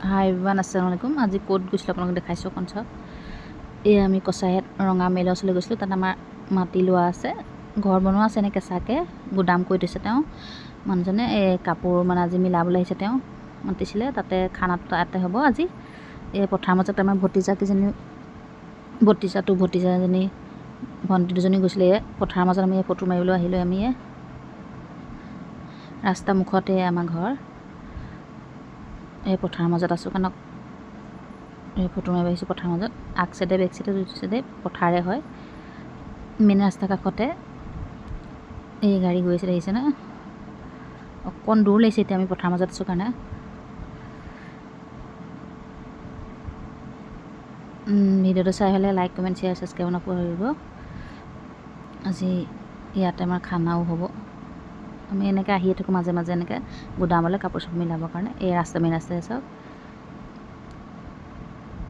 হাই everyone, আসসালামু আলাইকুম। আজি ক'ত গৈছিলোঁ আপোনালোকক দেখাইছোঁ অকণ চাওক। এই আমি কচাইহেট ৰঙা মেলৰ ওচৰলৈ গৈছিলোঁ। তাত আমাৰ মাটি লোৱা আছে, ঘৰ বনোৱা আছে, এনে কেঁচাকৈ গুদাম কৰি থৈছে তেওঁ মানুহজনে। এই কাপোৰ মানে আজি মিলাবলৈ আহিছে, তেওঁ মাতিছিলে। তাতে খানাটো তাতে হ'ব আজি। এই পথাৰৰ মাজত আমাৰ ভতিজাজনী ভণ্টি দুজনী গৈছিলে। পথাৰৰ মাজত আমি ফটো মাৰিবলৈ আহিলোঁ। আমি ৰাস্তা মুখতে আমাৰ ঘৰ। এই পথাৰৰ মাজত আছোঁ কাৰণ এই ফটো মাৰিব আহিছোঁ পথাৰৰ মাজত। আগ চাইডে বেক চাইডে দুই চাইডে পথাৰে হয়। মেইন ৰাস্তাৰ কাষতে এই গাড়ী গৈ আছে, দেখিছে ন? অকণ দূৰ লাগিছে। এতিয়া আমি পথাৰৰ মাজত আছোঁ কাৰণে ভিডিঅ'টো চাই হ'লে লাইক কমেণ্ট শ্বেয়াৰ ছাবস্ক্ৰাইব নকৰিব। আজি ইয়াতে আমাৰ খানাও হ'ব। আমি এনেকৈ আহিয়ে থাকোঁ মাজে মাজে, এনেকৈ গুদামলৈ কাপোৰ চাপোৰ মিলাবৰ কাৰণে। এই ৰাস্তা মেইন ৰাস্তাই চাওক।